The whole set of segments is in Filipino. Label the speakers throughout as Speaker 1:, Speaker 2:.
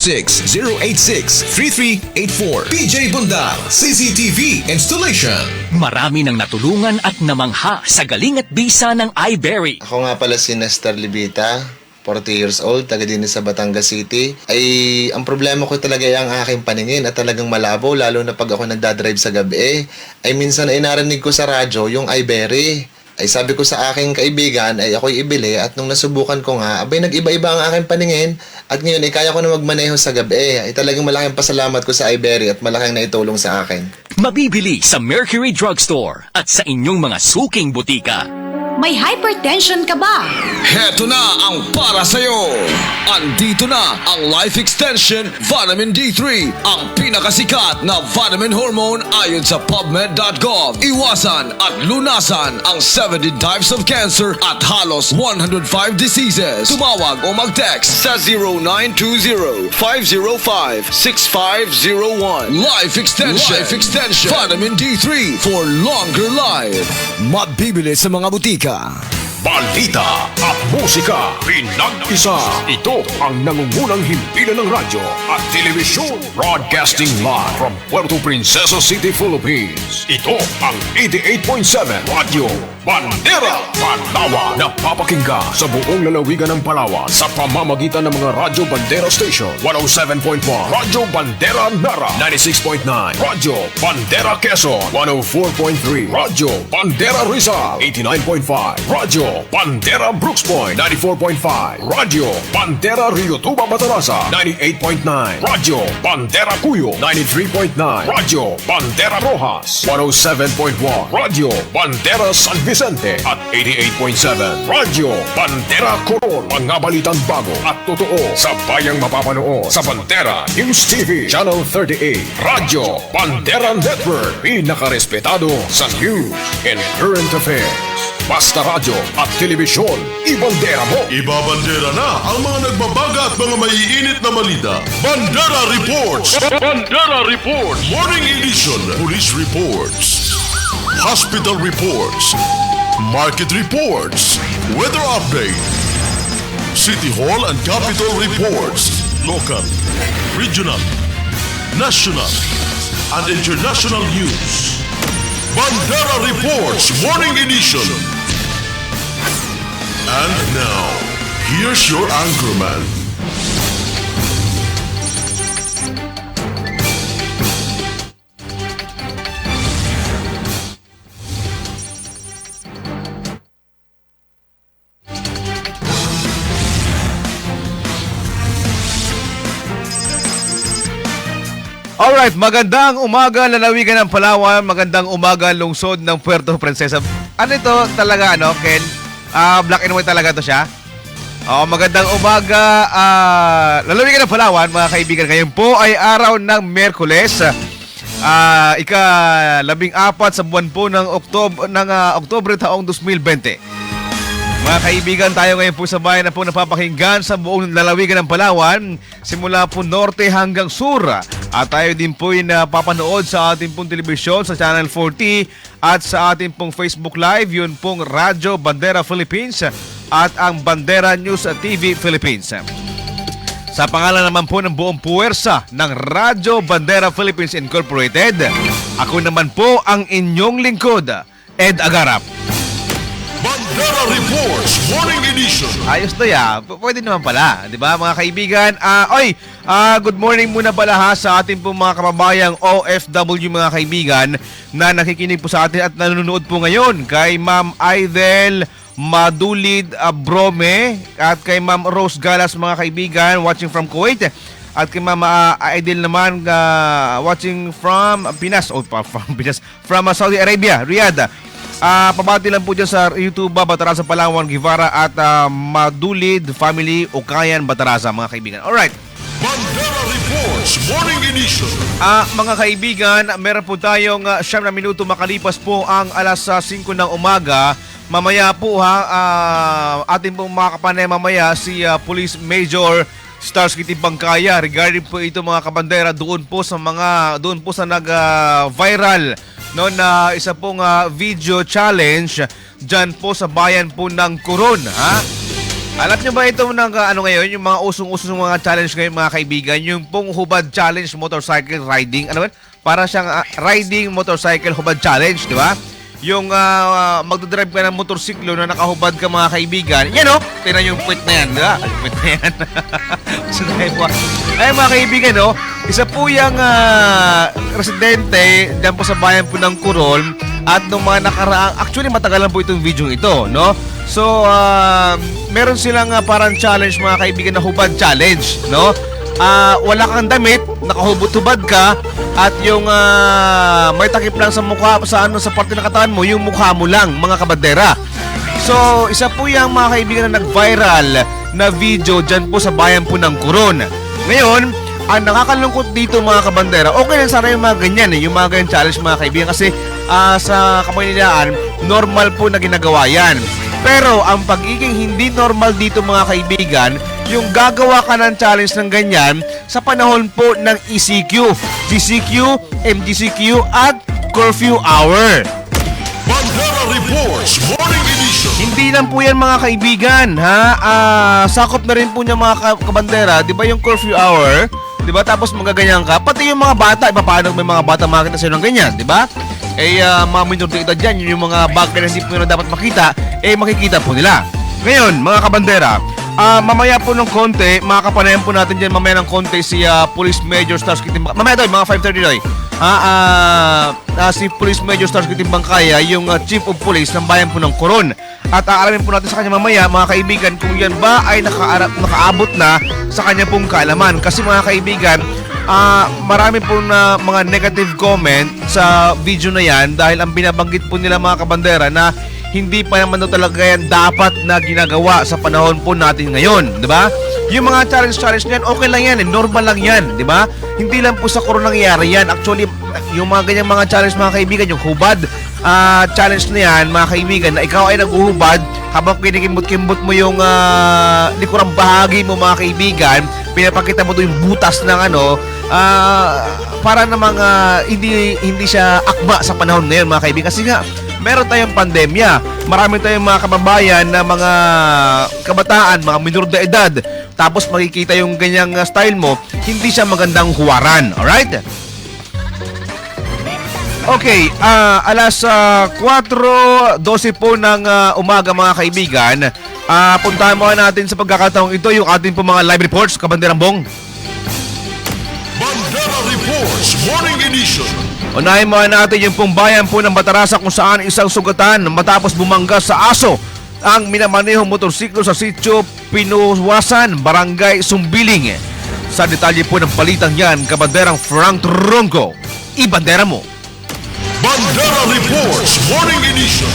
Speaker 1: 0916-086-3384. PJ Bundar, CCTV Installation.
Speaker 2: Marami nang natulungan at namangha sa galing at bisa ng iBerry.
Speaker 3: Ako nga pala si Nestor Libita, 40 years old, taga din sa Batangas City. Ay, ang problema ko talaga ay ang aking paningin at talagang malabo, lalo na pag ako nagdadrive sa gabi. Ay, minsan ay narinig ko sa radyo yung iBerry. Ay, sabi ko sa aking kaibigan, ay ako'y ibili at nung nasubukan ko nga, abay nag-iba-iba ang aking paningin at ngayon ay kaya ko na magmaneho sa gabi. Ay, talagang malaking pasalamat ko sa iBerry at malaking naitulong sa akin.
Speaker 2: Mabibili sa Mercury Drugstore at sa inyong mga suking butika.
Speaker 4: May hypertension ka ba?
Speaker 1: Heto na ang para sa'yo. Andito na ang Life Extension Vitamin D3, ang pinakasikat na vitamin hormone ayon sa PubMed.gov. Iwasan at lunasan ang 70 types of cancer at halos 105 diseases. Tumawag o mag-text sa 0920-505-6501. Life Extension Vitamin D3 for longer life. Mabibili sa mga butika.
Speaker 5: Balita at musika, pinag-isa. Ito ang nangungunang himpilan ng radyo at telebisyon. Broadcasting live from Puerto Princesa City, Philippines. Ito ang 88.7 Radyo Bandera Palawan. Napapakinggan sa buong lalawigan ng Palawan sa pamamagitan ng mga Radyo Bandera Station. 107.1 Radyo Bandera Nara, 96.9 Radyo Bandera Quezon, 104.3 Radyo Bandera Rizal, 89.5 Radyo Bandera Brooks Point, 94.5 Radyo Bandera Rio Tuba Batarasa, 98.9 Radyo Bandera Cuyo, 93.9 Radyo Bandera Rojas, 107.1 Radyo Bandera San Vicente at 88.7 Radyo Bandera Coron. Mga balitang bago at totoo sa bayang mapapanood sa Bandera News TV Channel 38. Radyo Bandera Network, pinakarespetado sa news and current affairs. Basta radyo at telebisyon, ibandera mo.
Speaker 6: Ibabandera na ang mga nagbabaga at mga maiinit na balita. Bandera Reports! Bandera Reports! Morning Edition, Police Reports, Hospital Reports, Market Reports, Weather Update, City Hall and Capitol Reports, Local, Regional, National, and International News. Bandera Reports Morning Edition. And now, here's your anchorman.
Speaker 7: Alright, magandang umaga lalawigan ng Palawan, magandang umaga lungsod ng Puerto Princesa. Ano ito talaga, Ken? Black and white talaga to siya. Magandang umaga lalawigan ng Palawan, mga kaibigan. Ngayon po ay araw ng Miyerkules, ika-14 sa buwan po ng Oktubre taong 2020. Mga kaibigan, tayo ngayon po sa bayan na po napapakinggan sa buong lalawigan ng Palawan, simula po norte hanggang sur. At tayo din po ay napapanood sa ating pong telebisyon sa Channel 40 at sa ating pong Facebook Live, yun pong Radyo Bandera Philippines at ang Bandera News TV Philippines. Sa pangalan naman po ng buong puwersa ng Radyo Bandera Philippines Incorporated, ako naman po ang inyong lingkod, Ed Agarap.
Speaker 6: Bandera Reports Morning Edition.
Speaker 7: Ayos na ya. Pwede naman pala, di ba mga kaibigan? Good morning muna pala sa ating po mga kababayang OFW, mga kaibigan, na nakikinig po sa atin at nanonood po ngayon kay Ma'am Aidel Madulid Brome at kay Ma'am Rose Galas, mga kaibigan, watching from Kuwait. At kay Ma'am Aidel naman watching from Pinas, from Saudi Arabia, Riyadh. Pabati lang po dyan sa YouTube, Batarasa Palawan, Guevara at Madulid Family, Ukayan, Batarasa, mga kaibigan. Alright.
Speaker 6: Bandera Reports Morning Edition.
Speaker 7: Mga kaibigan, meron po tayong 9 na minuto makalipas po ang alas 5 ng umaga. Mamaya po atin pong makapanay mamaya si Police Major Starsky Bangkaya regarding po ito, mga kabandera, doon po sa nag-viral na isa pong video challenge dyan po sa bayan po ng Coron, Alam nyo ba ito ng ano ngayon, yung mga usong-usong mga challenge ngayon mga kaibigan, yung pong hubad challenge motorcycle riding, ano ba? Para siyang riding motorcycle hubad challenge, di ba? Yung magdadrive ka ng motorsiklo na nakahubad ka mga kaibigan, yan o, tinan yung puwit na yan, di ba? Ay, puwit na yan. Ay mga kaibigan, no? Isa po yung residente dyan po sa bayan po ng Coron at nung mga nakaraang, actually matagal lang po itong video ito, no? So, meron silang parang challenge mga kaibigan na hubad challenge, no? Wala kang damit, nakahubad-hubad ka at yung may takip lang sa mukha sa parte ng katawan mo, yung mukha mo lang, mga kabandera. So, isa po yung mga kaibigan na nag-viral na video dyan po sa bayan po ng Coron. Ngayon, ang nakakalungkot dito mga kabandera, okay lang sana yung mga ganyan yung mga ganyan challenge mga kaibigan kasi sa Kamaynilaan, normal po na ginagawa yan. Pero ang pagiging hindi normal dito mga kaibigan, yung gagawa ka ng challenge ng ganyan sa panahon po ng ECQ, GCQ, MGCQ at curfew hour.
Speaker 6: Bandera Reports Morning Edition.
Speaker 7: Hindi lang po yan mga kaibigan, ha? Sakop na rin po niya mga kabandera, di ba yung curfew hour? Di ba? Tapos magaganyan ka. Pati yung mga bata, paano may mga bata makita sa'yo ng ganyan, di ba? Mga minor de edad dyan, yung mga bagay na hindi po nila dapat makita, makikita po nila. Ngayon, mga kabandera, mamaya po ng konti, makakapanayan po natin dyan mamaya ng konti si Police Major Stars Kitimbang. Mamaya doy, mga 5:30 doy. Si Police Major Stars Kitimbang Kaya, yung Chief of Police ng bayan po ng Coron. At aalamin po natin sa kanya mamaya, mga kaibigan, kung yan ba ay nakaabot na sa kanya pong kaalaman. Kasi mga kaibigan, marami po na mga negative comment sa video na yan dahil ang binabanggit po nila mga kabandera na hindi pa naman daw talaga yan dapat na ginagawa sa panahon po natin ngayon, di ba? Yung mga challenge niyan, okay lang yan, normal lang yan, di ba? Hindi lang po sa Coron nangyayari yan. Actually, yung mga ganyang mga challenge mga kaibigan, yung hubad challenge na yan, mga kaibigan, na ikaw ay nag-uhubad habang kinikimot-kimot mo yung likurang bahagi mo mga kaibigan, pinapakita mo doon yung butas ng para namang hindi siya akma sa panahon ngayon mga kaibigan. Kasi nga, meron tayong pandemya. Marami tayong mga kababayan na mga kabataan, mga minor de edad. Tapos makikita yung ganyang style mo, hindi siya magandang huwaran. Alright? Okay, alas 4:12 po ng umaga mga kaibigan. Puntahan mo natin sa pagkakataong ito yung ating po mga live reports, Kabanderang Bong.
Speaker 6: Bandera Reports Morning Edition.
Speaker 7: Unahin mo natin yung pong bayan po ng Batarasa kung saan isang sugatan matapos bumangga sa aso ang minamanehong motorsiklo sa sitio Pinuwasan, Barangay Sumbiling. Sa detalye po ng balitang yan, Kabanderang Frank Tronco, ibandera mo.
Speaker 6: Bandera Reports Morning Edition.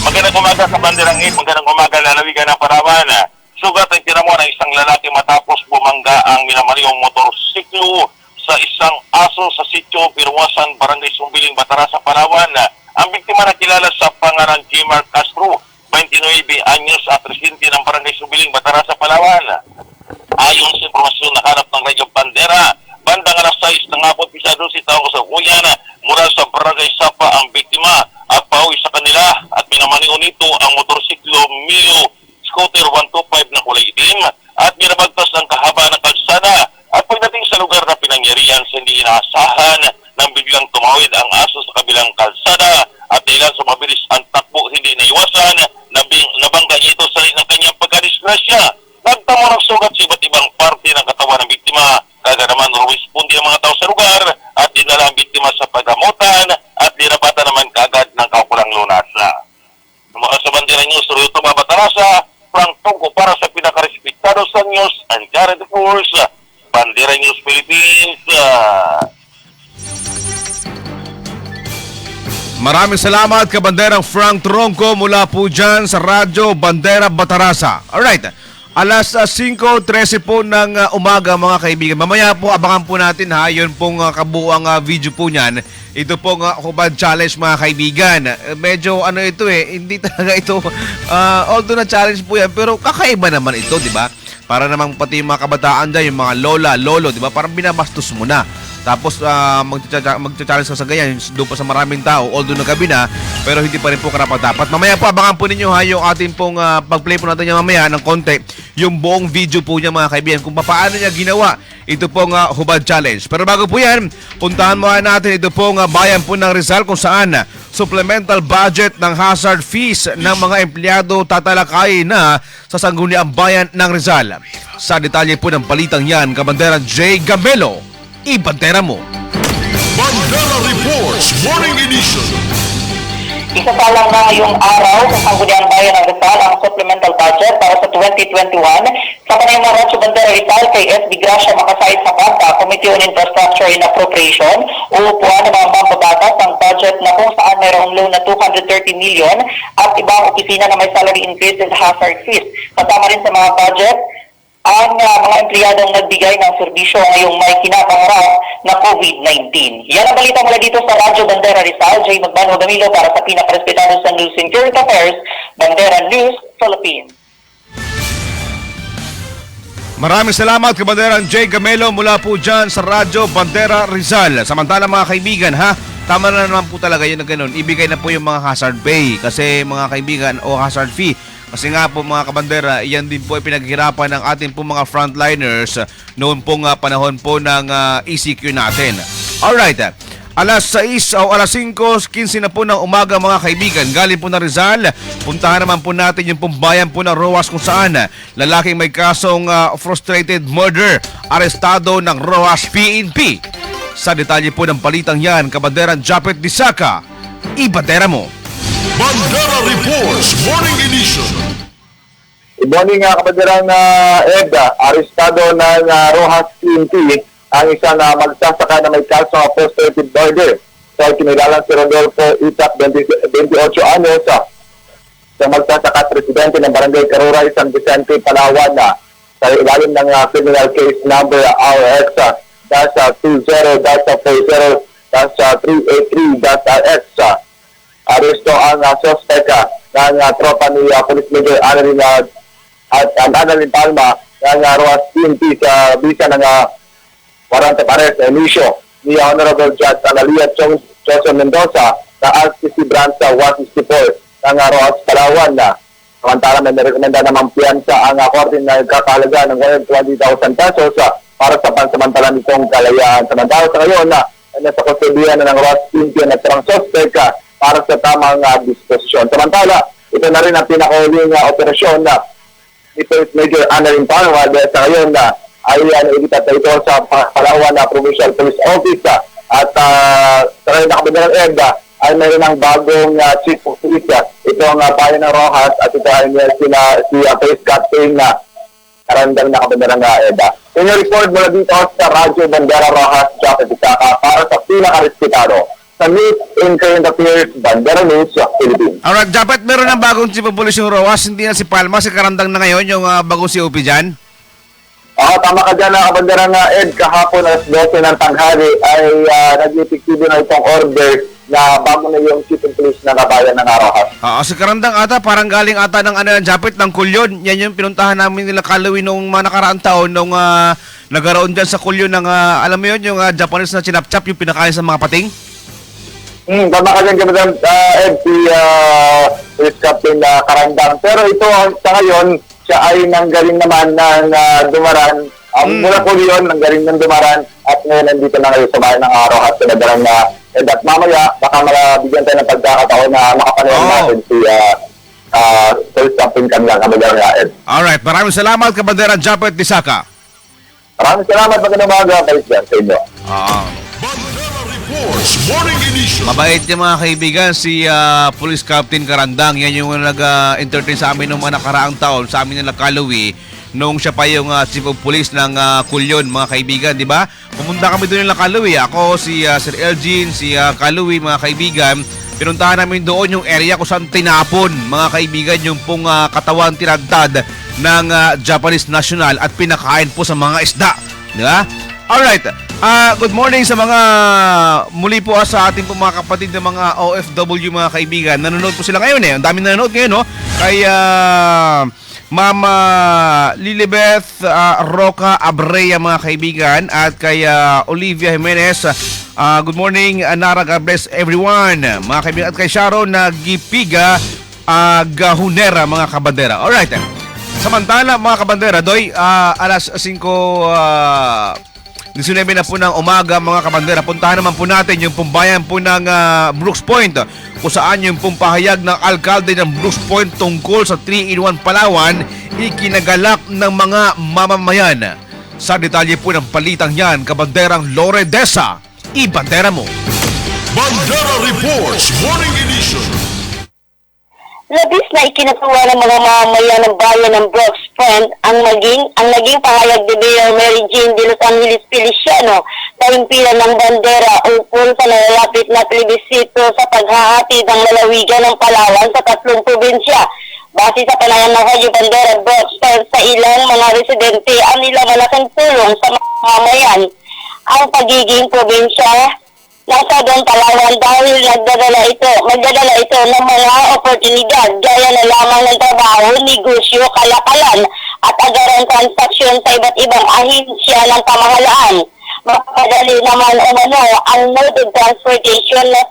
Speaker 8: Magandang umaga sa Banderang 8, magandang umaga lalawigan ng Palawan. Sugat ang tinamo ng isang lalaki matapos bumangga ang minamanehong motorsiklo sa isang aso sa sitio Pinuwasan, Barangay Sumbiling, Batarasa, Palawan. Ang biktima na kilala sa pangalan Jimar Castro, 29 anyos at residente ng Barangay Sumbiling, Batarasa, Palawan. Ayon sa impormasyon nakalap ng Radyo Bandera, bandang alas 6 ng hapon, pisado si taong kasalukuyan mula sa Barangay Sapa ang biktima at pauwi sa kanila at minamaneho nito ang motorsiklo Mio Scooter 125 na kulay itim at binabagtas ng kahaba ng kalsada. At pagdating sa lugar na pinangyarihan sa hindi inaasahan nang biglang tumawid ang aso sa kabilang kalsada at dahilan sa mabilis ang takbo hindi naiwasan, nabangga niya ito sa ng kanyang pagkadisgrasya. Nagtamo ng sugat sa iba't ibang parte ng katawan ng biktima. Kaga naman rumispondi ang mga tao sa lugar at dinala ang biktima sa pagdamutan at dinapatan naman kagad ng kaukulang lunas. Mga sa Bandera News, Ruto Batarasa, Frank Tongko para sa pinakarespektado sa news and current affairs, Bandera News Philippines.
Speaker 7: Maraming salamat Kabanderang Frank Tronco mula po dyan sa Radyo Bandera Batarasa. Alright, alas 5:13 po ng umaga mga kaibigan. Mamaya po abangan po natin yun pong kabuuang video po niyan. Ito pong hubad challenge mga kaibigan. Medyo ito hindi talaga ito, although na challenge po yan, pero kakaiba naman ito, di ba? Para namang pati yung mga kabataan dyan, yung mga lola, lolo, di ba? Parang binabastos mo na. tapos magcha-challenge ka sa ganyan, doon pa sa maraming tao, although nagabi na, pero hindi pa rin po karapat-dapat. Mamaya po, abangan po ninyo ha, yung ating pong pag-play po natin niya mamaya ng konti, yung buong video po niya mga kaibigan, kung paano niya ginawa ito pong hubad challenge. Pero bago po yan, puntahan mo natin ito pong bayan po ng Rizal kung saan supplemental budget ng hazard fees ng mga empleyado tatalakayin na sa sangguniang bayan ng Rizal. Sa detalye po ng balitang yan, Kabanderan J. Gamelo, ibantera mo.
Speaker 6: Bandera Reports Morning Edition.
Speaker 9: Isasalang na ngayong araw sa Sangguniang Bayan ng Rizal ang supplemental budget para sa 2021 sa Panayang Radyo Bandera Rizal kay SB Gracia Makasait sa Panta, Committee on Infrastructure and Appropriation, uupuan ng mga mambabatas ng budget na kung saan mayroong loan na 230 million at ibang opisina na may salary increase and hazard fees. Kasama rin sa mga budget ang mga empleyadong nagbigay ng serbisyo ngayong may kinapangarap na COVID-19. Yan ang balita mula dito sa Radyo Bandera Rizal. Jay Magbanwa Gamilo para sa pinakarespetado sa News and Current Affairs, Bandera News, Philippines.
Speaker 7: Maraming salamat, Kabanderan J. Gamelo, mula po dyan sa Radyo Bandera Rizal. Samantala mga kaibigan ha, tama na naman po talaga yun na ganun. Ibigay na po yung mga hazard pay kasi mga kaibigan o hazard fee. Kasi nga po mga kabandera, yan din po ay pinaghirapan ng ating po mga frontliners noon pong panahon po ng ECQ natin. Alright, alas 6 o alas 5:15 na po ng umaga mga kaibigan. Galing po na Rizal, puntahan naman po natin yung pumbayan po ng Rojas kung saan lalaking may kasong frustrated murder, arestado ng Rojas PNP. Sa detalye po ng balitang yan, Kabanderan Japet Disaka, ibantera mo.
Speaker 6: Bandera Reports Morning Edition.
Speaker 10: Good morning kabadirang Edda. Arestado ng Rojas PNP ang isang magsasaka na may kaso ng frustrated murder. So kinilalang si Rodolfo Itap, 28 anyos, sa magsasaka at presidente ng Barangay Caruray, San Vicente, Palawan sa ilalim ng criminal case number RX-20-40-383-RX. Aresto ang suspect ng tropa ni Police Major Annalyn Palma ng Rojas PNP sa bisa ng warrant of arrest emisyo ni Honorable Judge Analia Choso Mendoza na RCC Branch 164 ng Rojas Palawan. Samantala may nirekomenda namang piyansa ang korte na nagkakalaga ng 20,000 pesos para sa pansamantala nitong kalayaan. Samantala sa ngayon nasa kustodiyan na ng Rojas PNP na natirang suspect para sa tamang disposisyon. Samantala, ito na rin ang pinakahuling operasyon ni Police Major Annalyn Palma dahil sa ngayon ay nailipat na ito sa Palawan Provincial Police Office at sa ngayon nakabilang EDA ay mayroon ng bagong Chief of Police. Ito ang bayan ng Rojas at ito ay si Police Captain Karandang nakabilang EDA. Yung report mula dito sa Radyo Bandera Rojas, Japet Disaka para sa pinakarespetado sa News and Current Affairs, Bandera News, Philippines.
Speaker 7: Alright, Japet, meron ng bagong chief of police yung Rojas, hindi na si Palma, si Karandang na ngayon, yung bagong COP dyan?
Speaker 10: Tama ka dyan, kabandera Ed, kahapon alas 12 ng tanghali ay nag-epektibo na itong order na bago na yung chief of police na kabayan ng Rojas.
Speaker 7: Si Karandang ata, parang galing ata ng Japet, ng Kulyon. Yan yung pinuntahan namin nila Kalawin noong mga nakaraang taon, nung nagaroon dyan sa Kulyon ng, alam mo yun, yung Japanese na chinap-chap, yung pinakain sa mga pating?
Speaker 10: Tama ka dyan, Kapitan Ed, si Police Captain Karandang. Pero ito sa ngayon, siya ay nanggaling naman ng Dumaran. Mula po yun, nanggaling ng Dumaran at ngayon nandito na ngayon sa bayan ng Rojas sa Nadarang Ed. At mamaya, baka malabigyan tayo ng pagkakataon na makapanayan natin si Police Captain Karandang, Ed.
Speaker 7: Alright, maraming salamat, Kabanderan Japet Disaka.
Speaker 10: Maraming salamat, magandang umaga, Police sa inyo.
Speaker 6: Bandera Reports Morning Edition.
Speaker 7: Mabait niya mga kaibigan si Police Captain Karandang. Yan yung nag-entertain sa amin noong mga nakaraang taon sa amin nila Kalawi noong siya pa yung Chief of Police ng Kulyon, mga kaibigan, di ba? Pumunta kami doon nila Kalawi. Ako, si Sir Elgin, si Kalawi, mga kaibigan. Pinuntahan namin doon yung area kung saan tinapon, mga kaibigan, yung pong katawan tinagtad ng Japanese National at pinakain po sa mga isda. Di ba? Alright. Good morning sa mga muli po sa ating po mga kapatid na mga OFW, mga kaibigan. Nanonood po sila ngayon Ang daming nanonood ngayon, no? Kay Mama Lilibeth Roca Abrea, mga kaibigan, at kay Olivia Jimenez. Good morning, Nara, God bless everyone. Mga kaibigan, at kay Sharon Gipiga Gahunera, mga kabandera. Alright. Samantala, mga kabandera, Doy, alas 5 19 na po ng umaga, mga kabandera. Puntahan naman po natin yung pumbayan po ng Brooks Point, kung saan yung pumpahayag ng alkalde ng Brooks Point tungkol sa 3-in-1 Palawan ikinagalak ng mga mamamayan. Sa detalye po ng palitang yan, kabanderang Lore Desa, ibandera mo.
Speaker 6: Bandera Reports Morning Edition.
Speaker 9: Labis na ikinatuwa ng mga mamamayan ng bayan ng Brooks Point ang naging pahayag ni Mayor Mary Jean de Los Angeles Feliciano sa himpilan ng bandera ukol sa nalalapit na plebisito sa paghahatid ng lalawigan ng Palawan sa 3 probinsya. Base sa panayam ng Radyo Bandera Brooks Point sa ilang mga residente, ang nila malaking tulong sa mga mamamayan ang pagiging probinsya ng Southern Palawan dahil magdadala ito ng mga oportunidad gaya na lamang ng trabaho, negosyo, kalakalan at agarang transaksyon sa iba't ibang ahensya ng pamahalaan. Mapapadali naman umano ang mode of transportation na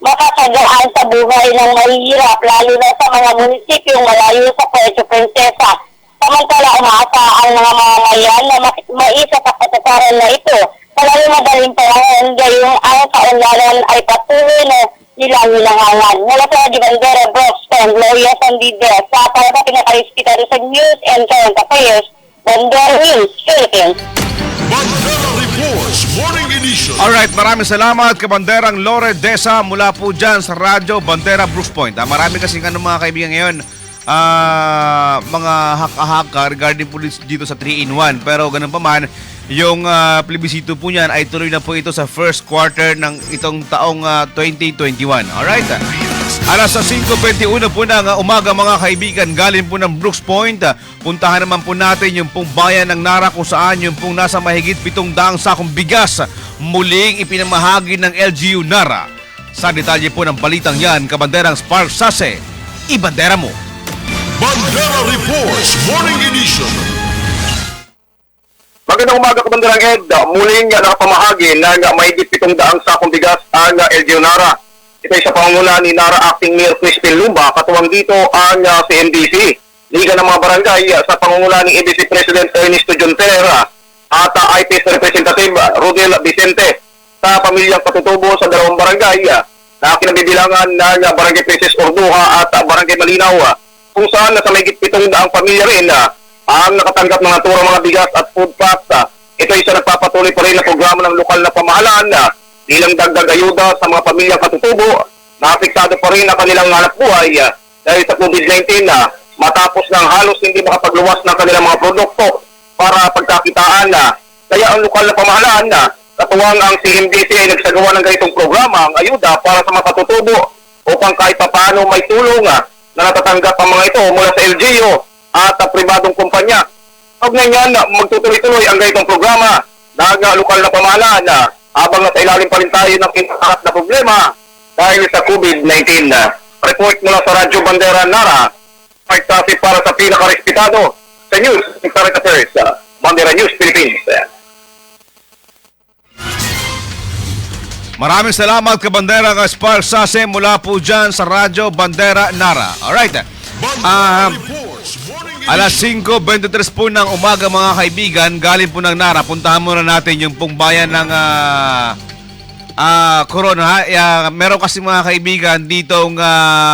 Speaker 9: makakagaan sa buhay ng mahihirap lalo na sa mga munisipyong malayo sa Puerto Princesa. Samantala, umaasa ang mga mamamayan na maisa sa patakaran na ito. Maraming madaling panahon, gayong ang kaunlaran ay patuloy na nilang nilangangan. Mula sa Radyo Bandera Brooks Point, Gloria Sandidez, para sa pinakarispitado sa News and Current Affairs, Bandera News, Philippines.
Speaker 6: Bandera Reports Morning Edition.
Speaker 7: Alright, maraming salamat, kabanderang Lore Desa, mula po dyan sa Radyo Bandera Brooks Point. Marami kasing mga kaibigan ngayon, mga haka-haka regarding po dito sa 3-in-1. Pero ganun pa man, yung plebisito po niyan ay tuloy na po ito sa first quarter ng itong taong 2021. Alright? Alas 5:21 po ng umaga, mga kaibigan, galing po ng Brooks Point. Puntahan naman po natin yung pong bayan ng Nara, kung saan yung pong nasa mahigit 700 sakong bigas muling ipinamahagi ng LGU Nara. Sa detalye po ng balitang yan, kabanderang Spark Sase, ibandera mo.
Speaker 6: Bandera Reports Morning Edition.
Speaker 10: Magandang umaga, Kabanderang Ed. Muling nakapamahagi ng mahigit 700 sakong bigas ang LGU Nara. Ito ay sa pangunguna ni Nara Acting Mayor Crispin Lumba, katuwang dito ang CNDC, Liga ng mga Barangay, sa pangunguna ni EDC President Ernesto John Ferreira at IPS Representative Rodel Vicente, sa pamilyang katutubo sa 2 barangay na kinabibilangan ng Barangay Princess Orduha at Barangay Malinaw, kung saan nasa mahigit 700 pamilya rin ang nakatanggap ng naturang mga bigas at food packs. Ito ay isa nagpapatuloy pa rin na programa ng lokal na pamahalaan bilang dagdag ayuda sa mga pamilyang katutubo na apektado pa rin ang kanilang hanap buhay dahil sa COVID-19 matapos ng halos hindi makapagluwas ng kanilang mga produkto para pagkakitaan. Kaya ang lokal na pamahalaan, katuwang ang CMDC, ay nagsagawa ng ganitong programa, ang ayuda para sa mga katutubo upang kahit paano may tulong na natatanggap ang mga ito mula sa LGU at pribadong kumpanya. Kaugnay niyan, magtutuloy-tuloy ang ganitong programa ng lokal na pamahalaan habang nasa ilalim pa rin tayo ng pinakaharap na problema dahil sa COVID-19. Report mula sa Radyo Bandera Nara, Mark para sa pinakarespetado sa News and Current Affairs, Bandera News Philippines.
Speaker 7: Maraming salamat, kabanderang Spark Sase, mula po dyan sa Radyo Bandera Nara. Alright. Alas 5:23 po ng umaga, mga kaibigan, galing po ng Nara. Puntahan muna natin yung pong bayan ng Corona. Meron kasi, mga kaibigan, ditong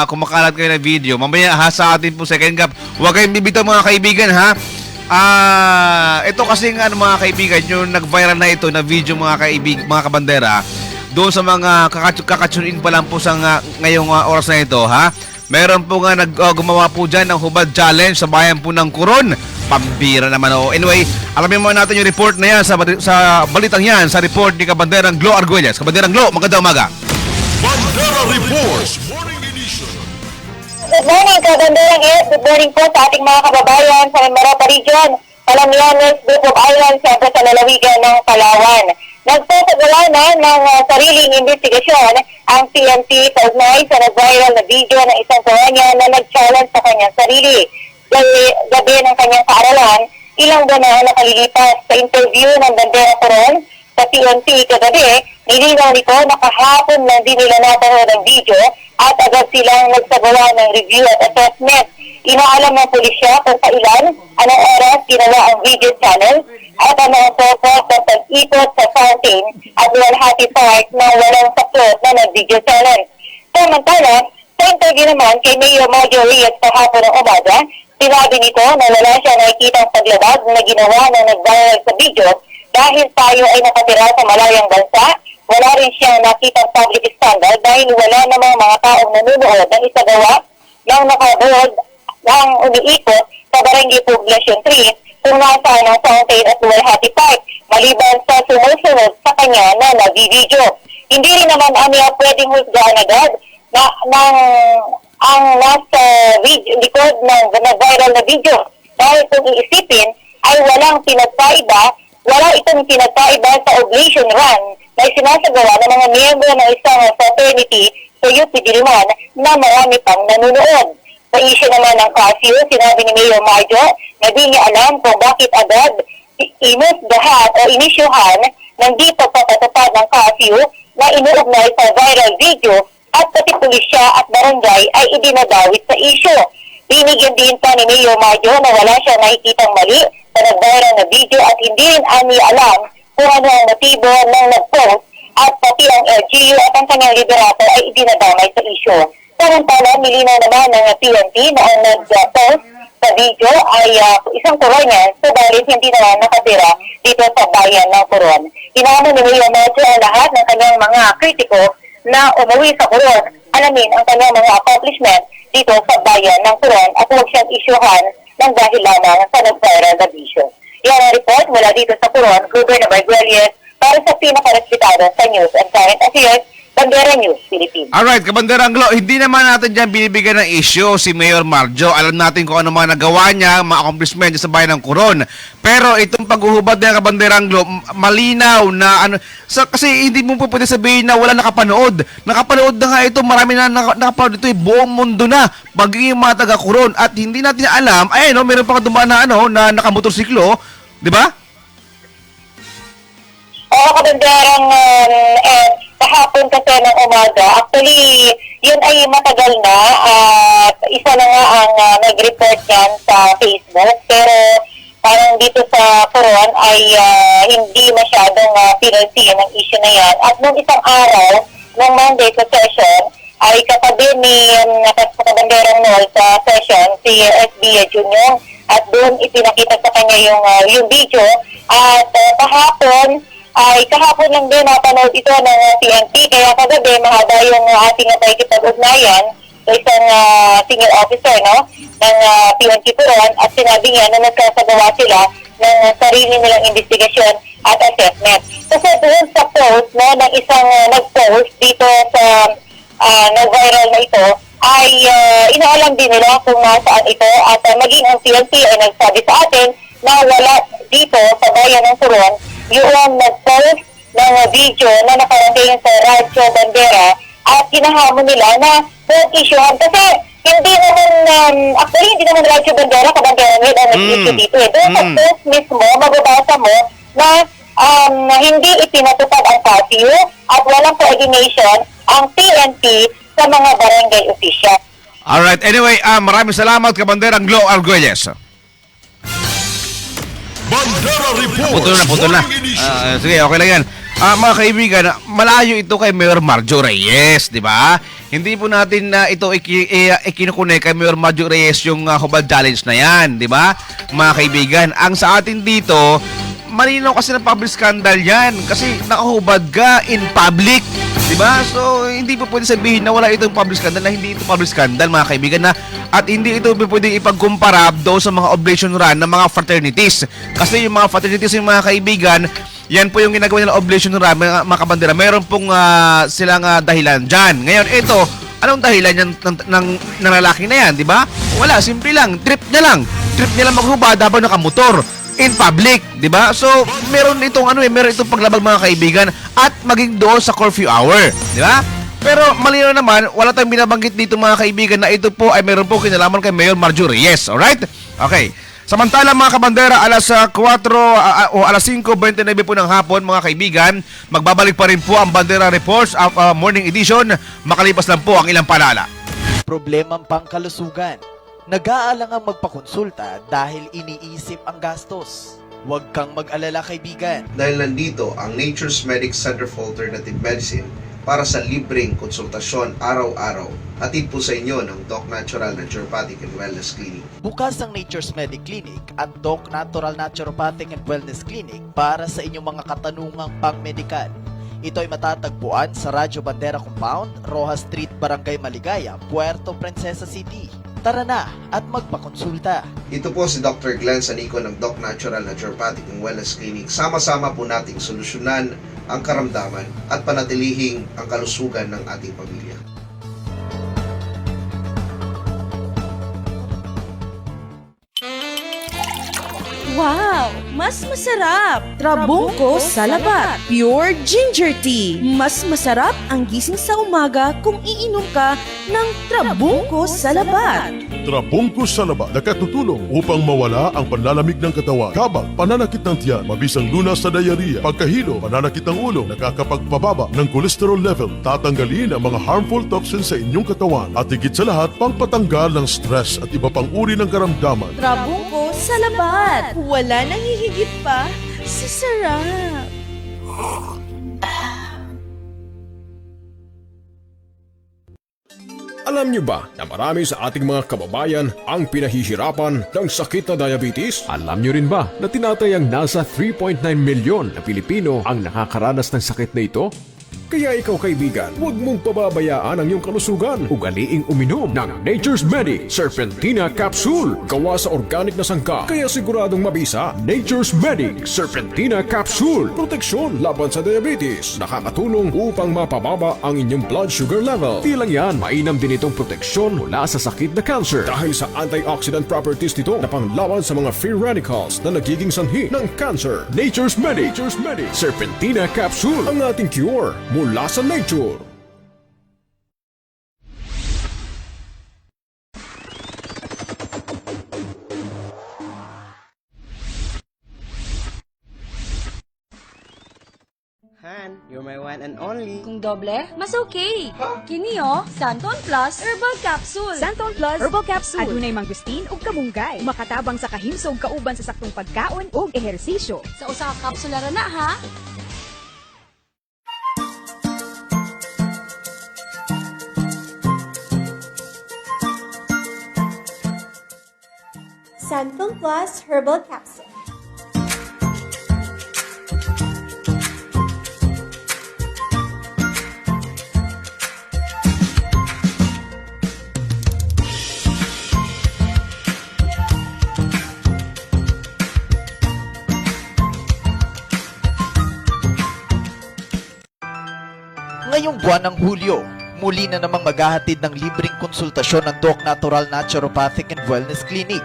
Speaker 7: kumakalat kayo na video. Mamaya sa atin po second gap. Huwag kayong bibitaw, mga kaibigan, ha. Ito kasi mga kaibigan, yung nag-viral na ito na video, mga kabandera, doon sa mga kakatune in pa lang po sa ngayong oras na ito, ha. Meron po nga gumawa po dyan ng hubad challenge sa bayan po ng Coron. Pambira naman, oh. Anyway, alamin mo natin yung report na yan sa balitang yan, sa report ni Kabanderang Glo Arguelles. Kabanderang Glo, magandang umaga.
Speaker 6: Bandera Reports Morning Edition.
Speaker 9: Good morning, Kabanderang Ed. Good morning po sa ating mga kababayan sa Mimaropa Region, Palamianes, Group of Islands, siyempre sa lalawigan ng Palawan. Nagsasagawa na ng sariling investigasyon ang PNP kaugnay sa nag-viral na video ng isang Koreanya na nag-challenge sa kanyang sarili. Gabi ng kanyang paaralan, ilang buwan na nakalilipas sa interview ng Bandera Coron sa PNP kagabi, nilinaw nito na kahapon lang din nila napanood ang video at agad silang nagsagawa ng review at assessment. Inaalam ng pulisya kung kailan, anong oras ginawa ang video channel at ano ang purpose ng pag-ikot sa fountain at Luwalhati Park na walang saklot na nag-video challenge. Samantala, sa interview naman kay Mayor Majo Reyes kahapon ng umaga, sinabi nito na wala siya nakikitang paglabag na ginawa ng nag-viral sa video dahil tayo ay nakatira sa malayang bansa. Wala rin siyang nakitang public scandal dahil wala namang mga taong nanunood ng isagawa ng nakaboard ng umiikot sa Barangay Poblacion 3 kung nasaan ang fountain at Luwalhati Park maliban sa sumusunod sa kanya na nag-video. Hindi rin naman niya pwedeng husgahan agad na ang nasa likod ng viral na video dahil kung iisipin ay wala itong pinagkaiba sa oblation run na isinasagawa ng mga miyembro ng isang fraternity sa UP Diliman na marami pang nanunood. Sa issue naman ng curfew, sinabi ni Mayor Majo na di niya alam kung bakit agad inisgahan o inisyuhan ng di pagpapatupad ng curfew na inuugnay sa viral video at pati pulisya at barangay ay idinadawit sa issue. Binigyan din pa ni Mayor Majo na wala siya nakikitang mali sa nag-viral na video at hindi rin alam kung ano ang motibo ng nag-post at pati ang LGU at ang kanyang liberator ay idinadamay sa issue. Samantala, nilinaw naman ng PNP na ang nag-post sa video ay isang Korean, subalit hindi naman nakatira dito sa bayan ng Coron. Hinamon ni Mayor Majo ang lahat ng kanyang mga kritiko na umuwi sa Coron, alamin ang kanyang mga accomplishment dito sa bayan ng Coron at huwag siyang isyuhan ng dahil lamang sa nag-viral na video. Yan ang report mula dito sa Coron, Ruben Abarguelles, para sa pinaka-respetado sa News and Current Affairs, Bandera News, Philippines.
Speaker 7: Alright, Kabandera Anglo, hindi naman natin dyan binibigyan ng issue si Mayor Marjo. Alam natin kung ano mga nagawa niya, mga accomplishment sa bayan ng Coron. Pero itong paghuhubad niya, Kabandera Anglo, malinaw na ano, kasi hindi mo po pwede sabihin na wala nakapanood. Nakapanood na nga ito, marami na nakapanood ito, buong mundo na, magiging mga taga-Coron. At hindi natin alam, ay no, meron pa dumaan na na nakamotorsiklo, di ba?
Speaker 9: Oo, Kabanderang kahapon kasi ng umaga. Actually, yun ay matagal na at isa na nga ang nag-report yan sa Facebook. Pero parang dito sa Coron ay hindi masyadong pinansin ang issue na yan. At nung isang araw, nung Monday sa session, ay katabi ni Kabanderang Nol sa session, si SB Junior, at doon ipinakita sa kanya yung video. At kahapon lang din napanood ito ng PNP, kaya kagabi mahaba yung ating pakikipag-ugnayan sa isang senior officer ng PNP Coron at sinabi niya na nagkasagawa sila ng sarili nilang investigasyon at assessment. Kasi doon sa post ng isang nag-post dito sa nag-viral na ito ay inaalam din nila kung nasaan ito at maging ang PNP ay nagsabi sa atin na wala dito sa bayan ng Coron yung nag-post ng video na nakarating sa Radyo Bandera at ginahamon nila na mag-issuehan kasi hindi naman, actually hindi naman Radyo Bandera, Kabandera Med ang nag-issue dito. Doon sa post mismo, mababasa mo na hindi ipinatupad ang curfew at walang coordination ang PNP sa mga barangay official.
Speaker 7: Alright, anyway, maraming salamat, Kabandera Anglo Arguelles.
Speaker 6: Bandera Report.
Speaker 7: Putol na. Sige, okay lang yan. Mga kaibigan, malayo ito kay Mayor Marjo Reyes, di ba? Hindi po natin ito ikinukunik kay Mayor Marjo Reyes yung hubad challenge na yan, di ba? Mga kaibigan, ang sa atin dito, malinaw kasi ng public scandal yan kasi nakahubad ka in public, di ba? So, hindi po pwede sabihin na wala itong public scandal na hindi ito public scandal, mga kaibigan, na at hindi ito pwede ipagkumpara doon sa mga oblation run ng mga fraternities. Kasi yung mga fraternities, yung mga kaibigan, yan po yung ginagawa nila oblation run, mga Kabandera. Meron pong silang dahilan dyan. Ngayon, ito, anong dahilan yan ng lalaki na yan, di ba? Wala, simple lang. Trip niya lang maghubad habang nakamotor in public, di ba? So, meron itong paglabag, mga kaibigan, at maging doon sa curfew hour, di ba? Pero malinaw naman, wala tayong binabanggit dito mga kaibigan na ito po ay meron po kinalaman kay Mayor Marjorie. Yes, alright? Okay. Samantala mga kabandera, alas 4 o alas 5:29 po ng hapon mga kaibigan, magbabalik pa rin po ang Bandera Reports Morning Edition, makalipas lang po ang ilang paalala.
Speaker 11: Problemang pangkalusugan. Nag-aalangang magpakonsulta dahil iniisip ang gastos. Huwag kang mag-alala kaibigan.
Speaker 3: Dahil nandito ang Nature's Medic Center for Alternative Medicine para sa libreng konsultasyon araw-araw. Hatid po sa inyo ng Doc Natural Naturopathic and Wellness Clinic.
Speaker 11: Bukas ang Nature's Medic Clinic at Doc Natural Naturopathic and Wellness Clinic para sa inyong mga katanungang pang-medikal. Ito ay matatagpuan sa Radyo Bandera Compound, Rojas Street, Barangay Maligaya, Puerto Princesa City. Tara na at magpakonsulta.
Speaker 3: Ito po si Dr. Glenn Sanico ng Doc Natural Naturopathic and Wellness Clinic. Sama-sama po nating solusyonan ang karamdaman at panatilihing ang kalusugan ng ating pamilya.
Speaker 4: Wow! Mas masarap! Trabungko sa labat. Pure ginger tea. Mas masarap ang gising sa umaga kung iinom ka ng Trabungko sa labat.
Speaker 6: Trabungko sa labat nakatutulong upang mawala ang panlalamig ng katawan, kabag, pananakit ng tiyan, mabisang lunas sa diarrhea, pagkahilo, pananakit ng ulo, nakakapagpababa ng cholesterol level, tatanggalin ang mga harmful toxins sa inyong katawan at higit sa lahat, pangpatanggal ng stress at iba pang uri ng karamdaman.
Speaker 4: Trabungko sa labat. Wala nang hihigit pa sa sarap.
Speaker 5: Alam niyo ba na marami sa ating mga kababayan ang pinahihirapan ng sakit na diabetes? Alam niyo rin ba na tinatayang nasa 3.9 milyon na Pilipino ang nakakaranas ng sakit na ito? Kaya ikaw kaibigan, huwag mong pababayaan ang iyong kalusugan. Ugaliing uminom ng Nature's Medic Serpentina Capsule. Gawa sa organic na sangka, kaya siguradong mabisa. Nature's Medic Serpentina Capsule. Proteksyon laban sa diabetes. Nakakatulong upang mapababa ang inyong blood sugar level. Di lang yan, mainam din itong proteksyon mula sa sakit na cancer. Dahil sa antioxidant properties nito na panglawan sa mga free radicals na nagiging sanhi ng cancer. Nature's Medic Serpentina Capsule. Ang ating cure mula sa nature.
Speaker 12: Han, you're my one and only.
Speaker 13: Kung doble, mas okay. Kini Santon Plus Herbal Capsule.
Speaker 14: Santon Plus Herbal Capsule. Adunay mangustin ug kamunggay. Makatabang sa kahimsog kauban sa saktong pagkaon ug ehersisyo.
Speaker 13: Sa usa ka kapsula ra na ha.
Speaker 15: Santon Plus Herbal Capsule.
Speaker 11: Ngayong buwan ng Hulyo, muli na namang maghahatid ng libreng konsultasyon ng Doc Natural Naturopathic and Wellness Clinic.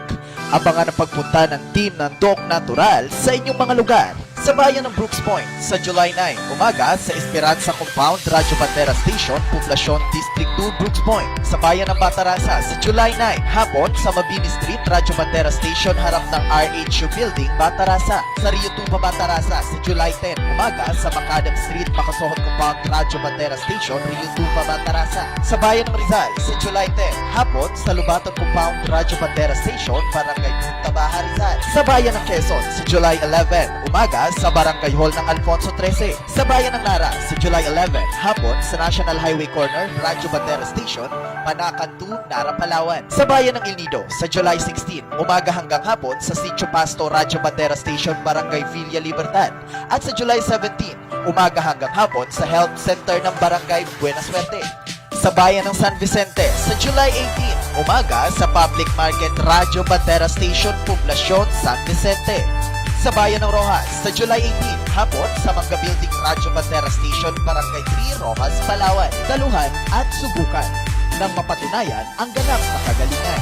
Speaker 11: Abangan ang pagpunta ng team ng Doc Natural sa inyong mga lugar. Sa bayan ng Brooks Point, sa July 9, umaga sa Esperanza Compound, Radyo Bandera Station, Poblacion, District 2, Brooks Point. Sa bayan ng Batarasa, sa July 9, hapon sa Mabini Street, Radyo Bandera Station, harap ng RHU Building, Batarasa. Sa Rio Tuba, Batarasa, sa July 10, umaga sa Macadam Street, Makasohot Compound, Radyo Bandera Station, Rio Tuba, Batarasa. Sa bayan ng Rizal, sa July 10, hapon sa Lubaton Compound, Radyo Bandera Station, Barangay Punta Baja, Rizal. Sa bayan ng Quezon, sa July 11, umaga sa Barangay Hall ng Alfonso 13. Sa bayan ng Nara, sa July 11, hapon sa National Highway Corner, Radyo Bandera Station, Manacan 2, Nara, Palawan. Sa bayan ng El Nido, sa July 16, umaga hanggang hapon sa Sitio Pasto, Radyo Bandera Station, Barangay Villa Libertad. At sa July 17, umaga hanggang hapon sa Health Center ng Barangay Buena Suerte. Sa bayan ng San Vicente, sa July 18, umaga sa Public Market, Radyo Bandera Station, Poblacion, San Vicente. Sa bayan ng Rojas, sa July 18, hapon sa Mangga Building, Radyo Bandera Station, Barangay 3, Rojas, Palawan. Daluhan at subukan nang mapatunayan ang ganap na kagalingan.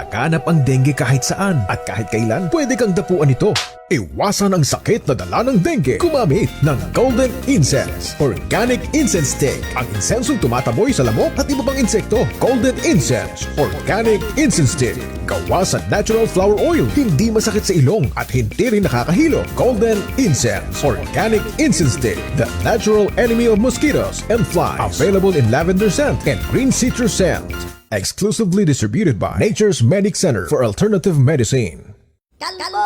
Speaker 5: Laganap ang dengue kahit saan at kahit kailan pwede kang dapuan ito. Iwasan ang sakit na dala ng dengue. Gumamit ng Golden Incense Organic Incense Stick. Ang insensong tumataboy sa lamok at iba pang insekto. Golden Incense Organic Incense Stick. Gawa sa natural flower oil. Hindi masakit sa ilong at hindi rin nakakahilo. Golden Incense Organic Incense Stick. The natural enemy of mosquitoes and flies. Available in lavender scent and green citrus scent. Exclusively distributed by Nature's Medic Center for Alternative Medicine.
Speaker 6: Kalbo!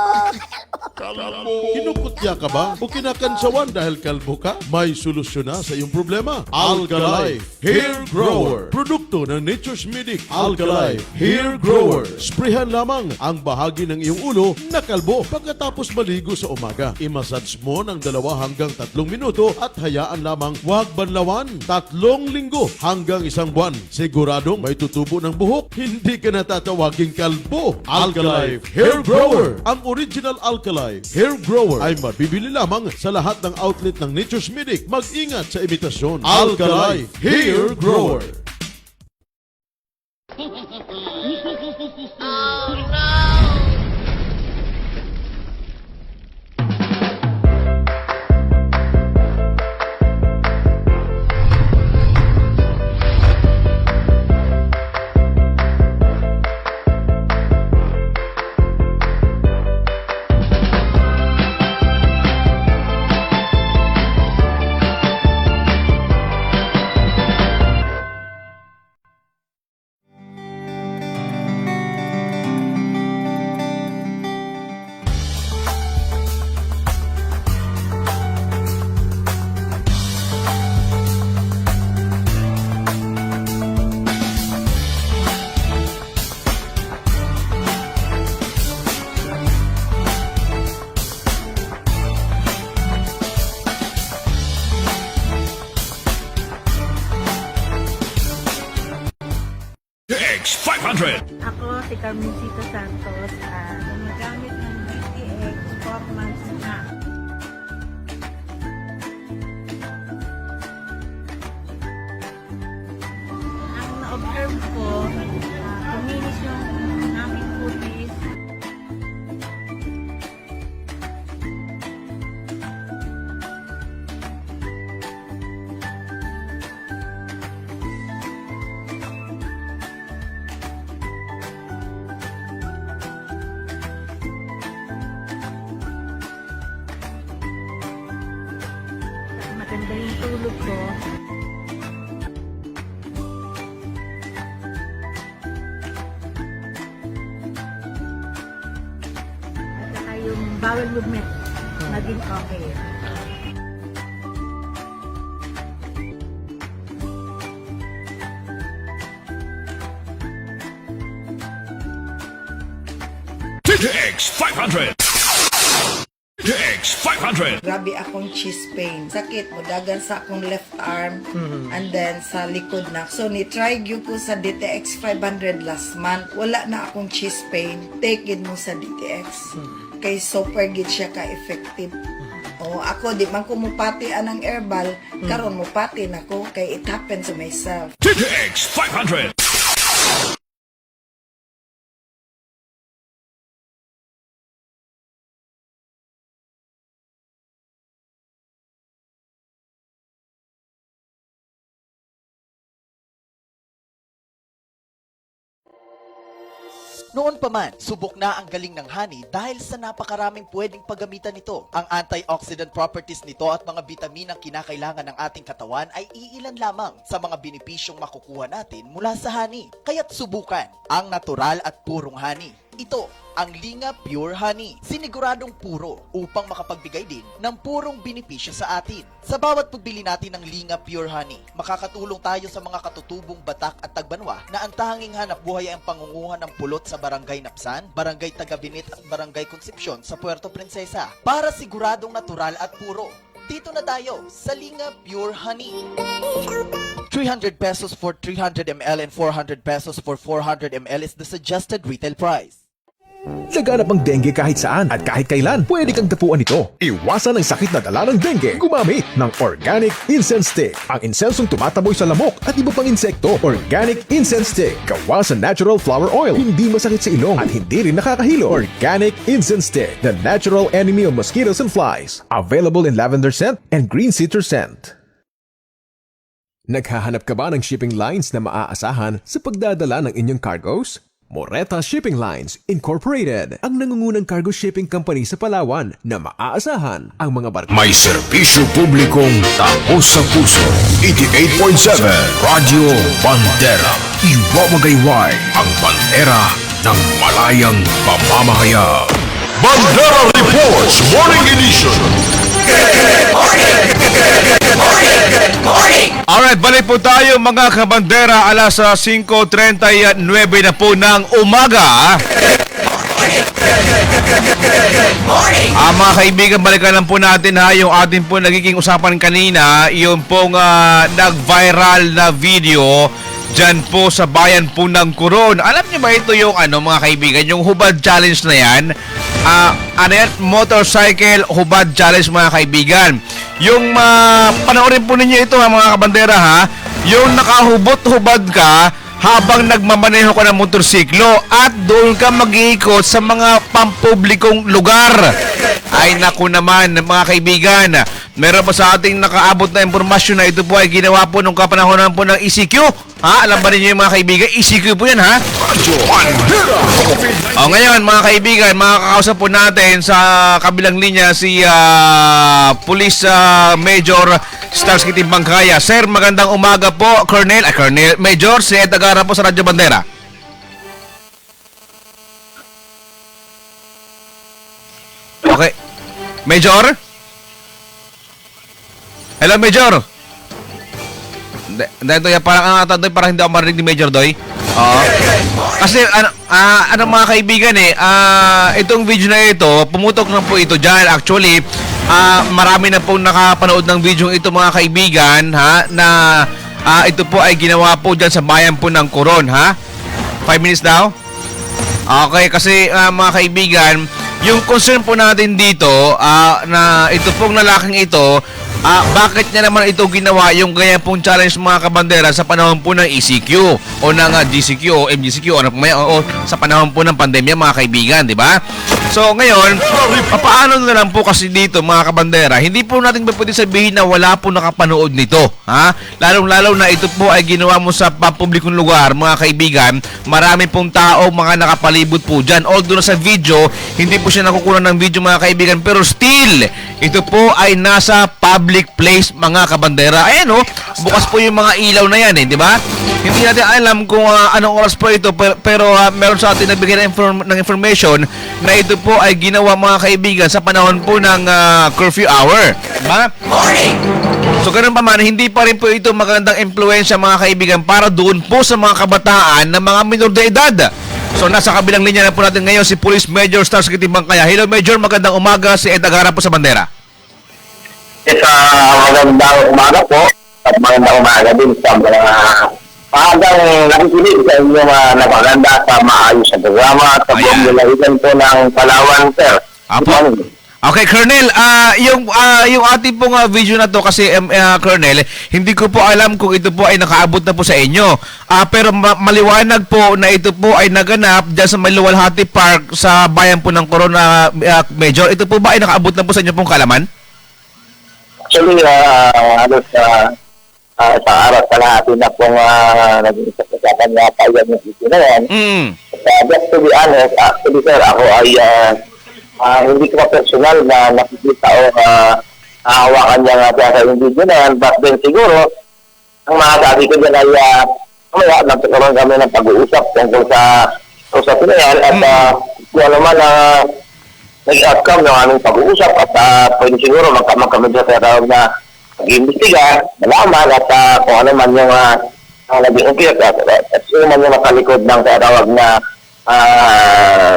Speaker 6: Kinukutya ka ba o kinakansawan dahil kalbo ka? May solusyon na sa iyong problema. Alkalife Hair Grower. Produkto ng Nature's Medic. Alkalife Hair Grower. Sprayhan lamang ang bahagi ng iyong ulo na kalbo pagkatapos maligo sa umaga. I-massage mo ng 2 hanggang 3 minuto at hayaan lamang huwag banlawan 3 linggo hanggang 1 buwan. Siguradong may tutubo ng buhok, hindi ka natatawaging kalbo. Alkalife Hair Grower. Ang original Alkalife Hair Grower ay mabibili lamang sa lahat ng outlet ng Nature's Medic. Mag-ingat sa imitasyon. Alkalife Hair Grower.
Speaker 5: X500.
Speaker 16: Ako si Carmencita Santos, gumagamit ng DTX 4 months na. Ang na-observe ko, kuminis yung aming kutis. Maganda yung tulog ko. At saka yung bowel movement, naging okay.
Speaker 5: X500. X500.
Speaker 17: Grabe akong chest pain. Sakit mo dagan sa akong left arm and then sa likod na. So ni-try gyud ko sa DTX 500 last month. Wala na akong chest pain. Take it mo sa DTX. Kay super gid siya ka-effective. O ako di man ko mupati anang herbal, karon mupati nako kay it happened to myself.
Speaker 5: DTX 500.
Speaker 11: Noon pa man, subok na ang galing ng honey dahil sa napakaraming pwedeng paggamitan nito. Ang antioxidant properties nito at mga bitaminang kinakailangan ng ating katawan ay iilan lamang sa mga benepisyong makukuha natin mula sa honey. Kaya't subukan ang natural at purong honey. Ito ang Linga Pure Honey. Siniguradong puro upang makapagbigay din ng purong benepisyo sa atin. Sa bawat pagbili natin ng Linga Pure Honey, makakatulong tayo sa mga katutubong Batak at Tagbanwa na ang tanging hanap buhay ay ang pangunguhan ng pulot sa Barangay Napsan, Barangay Tagabinit at Barangay Concepcion sa Puerto Princesa. Para siguradong natural at puro, dito na tayo sa Linga Pure Honey. 300 pesos for 300 ml and 400 pesos for 400 ml is the suggested retail price.
Speaker 5: Laganap ang dengue kahit saan at kahit kailan. Pwede kang tapuan ito. Iwasan ang sakit na dala ng dengue. Gumamit ng Organic Incense Stick. Ang insensong tumataboy sa lamok at iba pang insekto. Organic Incense Stick. Gawa sa natural flower oil. Hindi masakit sa ilong at hindi rin nakakahilo. Organic Incense Stick. The natural enemy of mosquitoes and flies. Available in lavender scent and green citrus scent. Naghahanap ka ba ng shipping lines na maaasahan sa pagdadala ng inyong cargos? Moreta Shipping Lines Incorporated, ang nangungunang cargo shipping company sa Palawan na maaasahan ang mga barko. May serbisyo publikong tapos sa puso. 88.7 Radio Bandera. Iwawagayway ang bandera ng malayang pamamahayag. Bandera Reports Morning Edition.
Speaker 7: Alright, balik po tayo mga kabandera, alas 5:39 na po ng umaga. Mga kaibigan, balikan lang po natin yung ating po nagiging usapan kanina, yung pong nag-viral na video dyan po sa bayan po ng Coron. Alam niyo ba ito yung mga kaibigan, yung hubad challenge na yan? Motorcycle hubad challenge mga kaibigan. Yung panoorin po ninyo ito mga kabandera ha, yung nakahubot-hubad ka habang nagmamaneho ka ng motorsiklo at doon ka mag-iikot sa mga pampublikong lugar. Ay naku naman mga kaibigan, meron pa sa ating nakaabot na impormasyon na ito po ay ginawa po nung kapanahonan po ng ECQ. Alam ba ninyo yung mga kaibigan, ECQ po yan ha? Ngayon mga kaibigan, makakausap po natin sa kabilang linya si Police Major Starsky Timbangkaya. Sir, magandang umaga po, Colonel Major, si Ed Agara po sa Radyo Bandera. Okay. Major? Hello, Major? Parang hindi ako marinig ni Major Doy. Kasi mga kaibigan itong video na ito, pumutok na po ito dyan. Actually, marami na pong nakapanood ng video ito mga kaibigan na ito po ay ginawa po dyan sa bayan po ng Coron 5 minutes daw. Okay, kasi mga kaibigan, yung concern po natin dito na ito pong lalaking ito, bakit niya naman ito ginawa yung ganyan pong challenge mga kabandera sa panahon po ng ECQ o ng GCQ o MGCQ o sa panahon po ng pandemya mga kaibigan, di ba? So ngayon, paano na lang po kasi dito mga kabandera, hindi po natin pwede sabihin na wala po nakapanood nito, lalong-lalo na ito po ay ginawa mo sa publikong lugar mga kaibigan, marami pong tao mga nakapalibot po dyan. Although sa video, hindi po siya nakukuha ng video mga kaibigan, pero still, ito po ay nasa public place mga kabandera. Ayan bukas po yung mga ilaw na yan di ba? Hindi natin alam kung anong oras po ito, pero meron sa atin nagbigay ng information na ito po ay ginawa mga kaibigan sa panahon po ng curfew hour. Diba? So ganun pa man, hindi pa rin po ito magandang impluensya mga kaibigan para doon po sa mga kabataan na mga minor de edad. So nasa kabilang linya na po natin ngayon si Police Major Starsky Timbangkaya. Hello Major, magandang umaga, si Ed Agara po sa Bandera.
Speaker 10: Yes, magandang umaga po at magandang umaga din sa mga maagang nakikinig sa inyo napaganda sa maayos na programa sa buong lalawigan po ng Palawan, sir.
Speaker 7: Okay, Colonel, yung ating pong video na to kasi Colonel, hindi ko po alam kung ito po ay nakaabot na po sa inyo. Pero maliwanag po na ito po ay naganap dyan sa Maluwalhati Park sa bayan po ng Coron, Major. Ito po ba ay nakaabot na po sa inyo pong kalaman?
Speaker 10: Actually, sa araw sa natin na pong nag-isasakan yata yan yung ito na yan. Just to be honest, actually sir, ako ay hindi ko personal na nakikita o hawakan niya nga sa yung video na yan. But then siguro, ang masasabi ko dyan ay nagkaroon kami ng pag-uusap tungkol sa usapin na yan at kung ano man nag-outcome ng aming pag-uusap at pwede siguro magkamang kami dyan sa tawag na mag-iimbestiga, malaman at kung ano man yung naging umpiyat at sino man yung nakalikod ng tawag na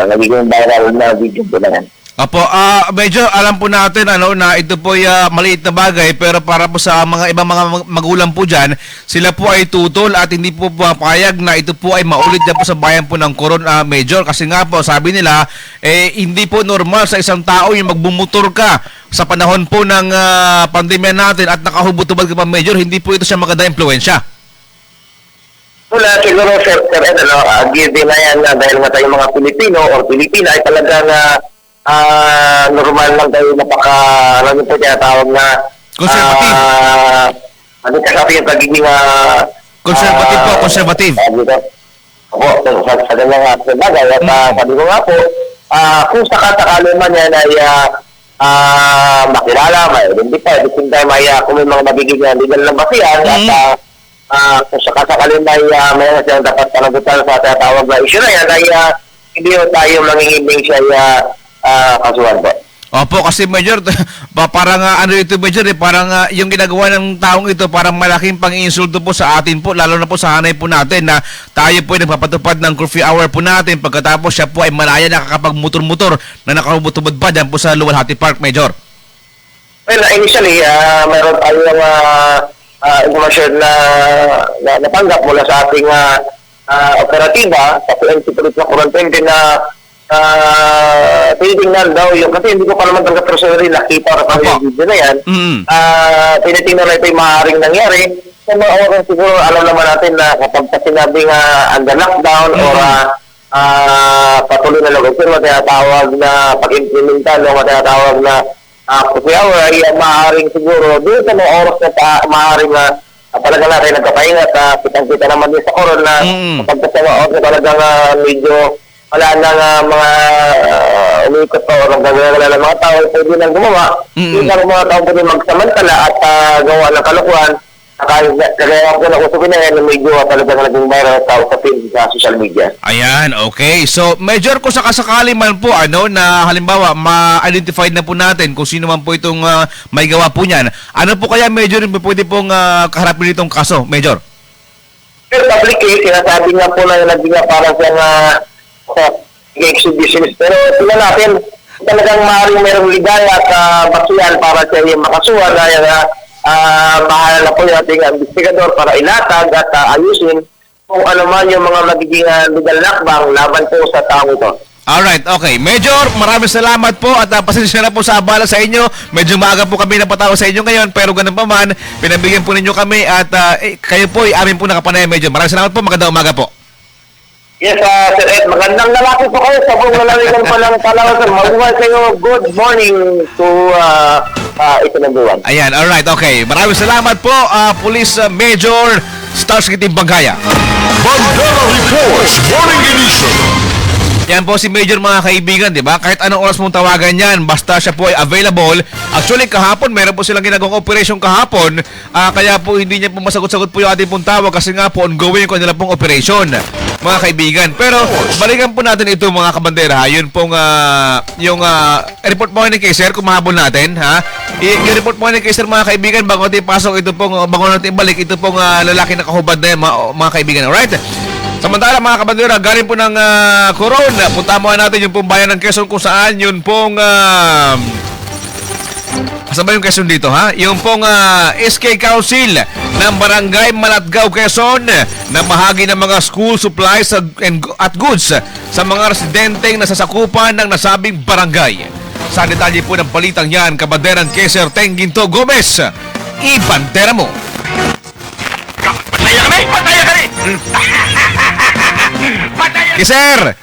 Speaker 10: nagiging viral na video po na yan.
Speaker 7: Opo, medyo alam po natin na ito po ay maliit na bagay, pero para po sa mga ibang mga magulang po diyan, sila po ay tutol at hindi po papayag na ito po ay maulit na po sa bayan po ng Coron, Major, kasi nga po sabi nila hindi po normal sa isang tao yung magbumotor ka sa panahon po ng pandemya natin at nakahubot-hubad ka pa, Major, hindi po ito siya maganda impluwensya.
Speaker 10: Wala, siguro, Sir Ed, given na yan dahil nga tayong mga Pilipino o Pilipina ay talagang normal lang tayo ano po tinatawag na
Speaker 7: conservative.
Speaker 10: Ano kasi yung pagiging
Speaker 7: conservative.
Speaker 10: Opo, sa ganyan nga sa bagay. At sabi ko nga po, kung sakasakali man yan ay makilala, may identify, at the same time ay kung may mga magiging legal na basihan, at kung sakasakali may silang dapat panagutan sa tinatawag na issue na yan, ay hindi tayo mangingibing siya kasuhan po.
Speaker 7: Opo, kasi Major, parang ito Major, parang yung ginagawa ng taong ito parang malaking pang-insulto po sa atin po, lalo na po sa hanay po natin na tayo po ay nagpapatupad ng curfew hour po natin, pagkatapos siya po ay malaya nakakapag-motor-motor na nakahubot-hubad pa dyan po sa Luwalhati Park, Major.
Speaker 10: Well, initially, mayroon tayong information na natanggap mula sa ating operatiba sa PNP Police na Coron na tinitingnan daw yung, kasi hindi ko pa naman tanggap personally, nakita ko pa yung video na yan. Tinitingnan na ito yung maaaring nangyari. Sa mga oras siguro, alam naman natin na kapag sinabing under lockdown or patuloy na lugar, matinatawag na pag-implementan o matinatawag na curfew hour ay maaaring siguro doon sa mga oras na maaaring talaga natin nagkapahinga at kitang-kita naman din sa Coron na kapag sa mga oras na talagang medyo wala na mga umikot pa o nagagawin ng mga tao, pwede nang gumawa. Hindi lang mga tao pwede magsamantala at gawa ng kalukuhan. Kagaya ko na usapin na yan, medyo talagang naging viral tao sa social media.
Speaker 7: Ayan, okay. So, Major, kung sakasakali man po, na halimbawa, ma-identify na po natin kung sino man po itong may gawa po niyan, ano po kaya, Major, pwede pong kaharapin itong kaso, Major?
Speaker 10: Pero public case, sinasabi nga po na naging parang siyang exhibitionist. Pero tingnan natin, talagang maaaring mayroong legal at basihan para siya yung makasuhan dahil bahala na po yung ating investigador para ilatag at ayusin kung ano man yung mga magiging legal lakbang laban po sa taong ito.
Speaker 7: Alright, okay. Major, maraming salamat po at pasensya na po sa abala sa inyo. Medyo maaga po kami napatawa sa inyo ngayon, pero ganun pa man, pinabigyan po ninyo kami at kayo po ay amin po nakapanay, Major. Maraming salamat po, magandang umaga po.
Speaker 10: Yes, Sir Ed, magandang lalaki po kayo sa buong lalawigan pa lang Palawan, sir. Mabuhay kayo. Good morning to ito ng buwan.
Speaker 7: Ayan, alright, okay. Maraming salamat po, Police Major Starsky Timbangkaya.
Speaker 5: Bandera Reports Morning Edition.
Speaker 7: Yan po si Major, mga kaibigan, di ba? Kahit anong oras mong tawagan yan, basta siya po ay available. Actually, kahapon, meron po silang ginagawang operation kahapon. Kaya po hindi niya po masagot-sagot po yung ating pong tawag kasi nga po ongoing yung kanila pong operation, mga kaibigan. Pero balikan po natin ito, mga kabandera. Yun pong yung report mo ni kay Sir, kung mahabol natin, ha? Yung report mo ni kay Sir, mga kaibigan, bago natin pasok ito pong, bago natin balik, ito pong lalaki na kahubad na yan, mga kaibigan. Alright? Samantala, mga kabandera, galing po ng Coron, punta mo natin yung pong bayan ng Quezon kung saan yun pong saan ba yung Quezon dito, ha? Yung pong SK Council ng Barangay Malatgao, Quezon, na bahagi ng mga school supplies at goods sa mga residenteng nasasakupan ng nasabing barangay. Sa detalye po ng balitang yan, kabanderang Keser Tenginto Gomez, ibantera mo.
Speaker 5: Pataya kami! Pataya kami!
Speaker 7: Keser!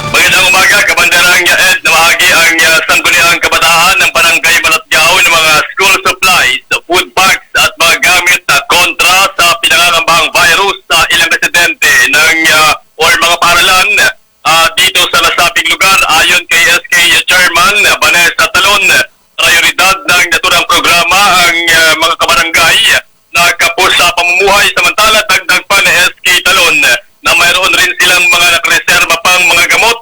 Speaker 8: Magandang umaga, kabanderang Ed, na mahagi ang sangguniang kabataan ng Barangay Malatgao ng mga school supplies, food bags at mga gamit na kontra sa pinangangambang virus sa ilang residente ng or mga paaralan dito sa nasabing lugar. Ayon kay SK Chairman Vanessa Talon, prioridad ng naturang programa ang mga kabarangay na kapos sa pamumuhay. Samantala, dagdag pa ni SK Talon na mayroon rin silang mga nakareserba pang mga gamot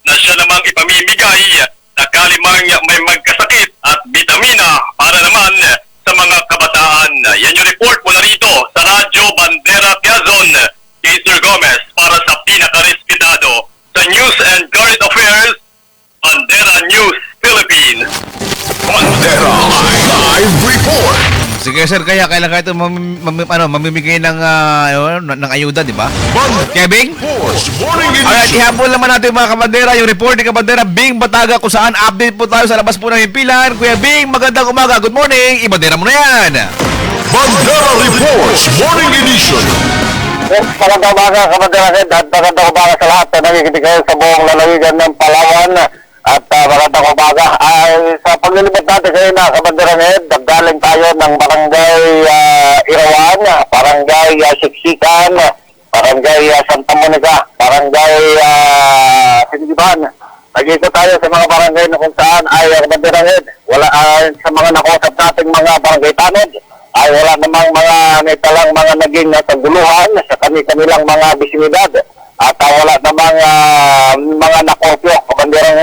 Speaker 8: na siya namang ipamimigay sakalimang may magkasakit at bitamina para naman sa mga kabataan. Yan yung report mula rito sa Radyo Bandera Quezon, Keser Gomez, para sa pinaka-respetado sa News and Current Affairs, Bandera News
Speaker 7: sige sir, kaya kailan kayo mamimigay ng ayuda, di ba? Kevin? Alright, ihabol naman natin mga kabandera, yung report ni Kabandera Bing Bataga kung saan update po tayo sa labas po ng himpilan. Kuya Bing, magandang umaga, good morning, ibandera mo na yan.
Speaker 5: Bandera Reports Morning Edition.
Speaker 10: Magandang umaga, Kabandera Head, at magandang umaga sa lahat na nakikinig kayo sa buong lalawigan ng Palawan. At magandang umaga. Sa paglilibot natin kayo na, Kabandera Head, naggaling tayo ng Barangay Irawan, Barangay Siksikan, Barangay Santa Monica, Barangay Sinigiban. Nag-ikot tayo sa mga barangay na kung saan ay Kabandera Head. Sa mga nakusap nating mga barangay tanod, ay wala namang mga naitalang mga naging kaguluhan sa kanilang mga bisimidad at wala namang mga nakopyo Kabanderang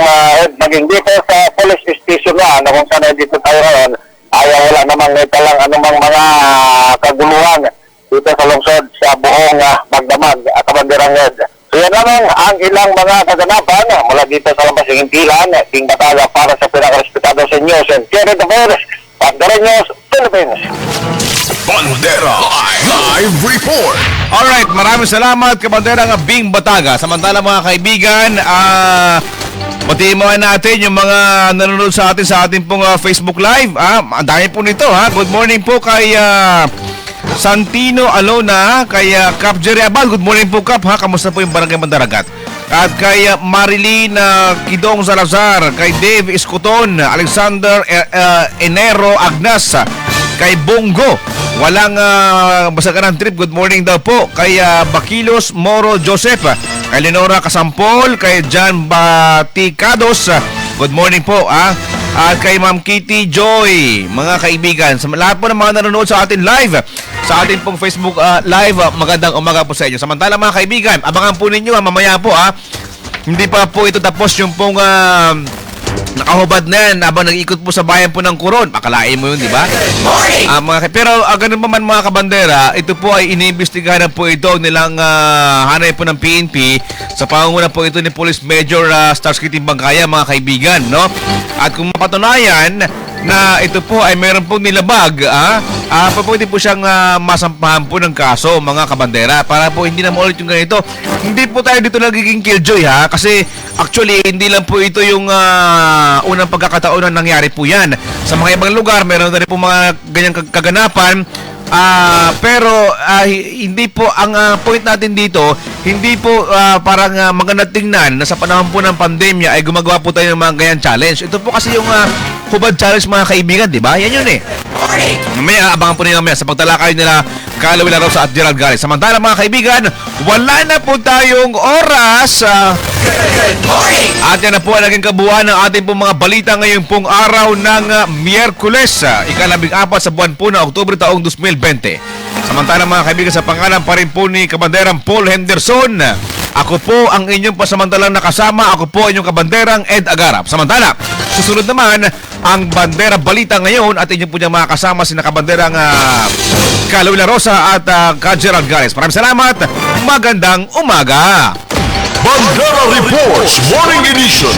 Speaker 10: naging dito sa police station na kung saan dito tayo ngayon ay wala namang naitalang anumang mga kaguluhan dito sa lungsod sa buong Magdamag at Kabanderang Head. So yan naman ang ilang mga kaganapan mula dito sa labas ng himpilan, Bing Bataga para sa pinakarespetado sa news and current affairs, Bandera News, Philippines.
Speaker 5: Bandera Live Report.
Speaker 7: Alright, maraming salamat Kabandera nga Bing Bataga. Samantala mga kaibigan, batiin mo natin yung mga nanonood sa ating pong Facebook Live. Ang dami po nito ha. Good morning po kay Santino Alona, kay Cap Jerry Abal. Good morning po Cap ha. Kamusta po yung Barangay Mandaragat? At kay Marilyn Kidong Salazar, kay Dave Escoton, Alexander Enero Agnas, kay Bongo, walang basagan ng trip, good morning daw po. Kay Bakilos Moro Joseph, kay Lenora Casampol, kay John Baticados, good morning po. At kay Ma'am Kitty Joy, mga kaibigan, sa lahat po ng mga nanonood sa atin live, sa ating pong Facebook live, magandang umaga po sa inyo. Samantala mga kaibigan, abangan po ninyo mamaya po hindi pa po ito tapos yung pong nakahubad na yan habang nag-ikot po sa bayan po ng Coron. Akalain mo yun, di ba? Pero ganun pa man mga kabandera, ito po ay iniimbestigahan po ito nilang hanay po ng PNP sa pangunguna po ito ni Police Major Starsky Timbangkaya, mga kaibigan, no? At kung mapatunayan na ito po ay meron pong nilabag, pwede po siyang masampahan po ng kaso, mga kabandera, para po hindi na maulit yung ganito. Hindi po tayo dito nagiging killjoy kasi actually hindi lang po ito yung unang pagkakataon na nangyari po yan. Sa mga ibang lugar meron na rin po mga ganyang kaganapan. Pero hindi po ang point natin dito, hindi po parang maganda tingnan na sa panahon po ng pandemya ay gumagawa po tayo ng mga ganyan challenge. Ito po kasi yung hubad challenge, mga kaibigan, di ba? Yan yun eh. Mamaya abangan po nila mamaya sa pagtalakay nila Carlo Villarosa at Gerald Gales. Samantala mga kaibigan, wala na po tayong oras. At yan na po ang naging kabuuan ng ating pong mga balita ngayon pong araw ng Miyerkules, ika-14 sa buwan po ng Oktubre taong 2020. Samantala mga kaibigan, sa pangalan pa rin po ni Kabanderang Paul Henderson, ako po ang inyong pasamantalang nakasama. Ako po inyong kabanderang Ed Agarap. Samantala, susunod naman ang Bandera Balita ngayon at inyong po niyang makakasama si nakabanderang Carlo Villarosa at Gerald Gales. Maraming salamat. Magandang umaga.
Speaker 5: Bandera Reports Morning Edition.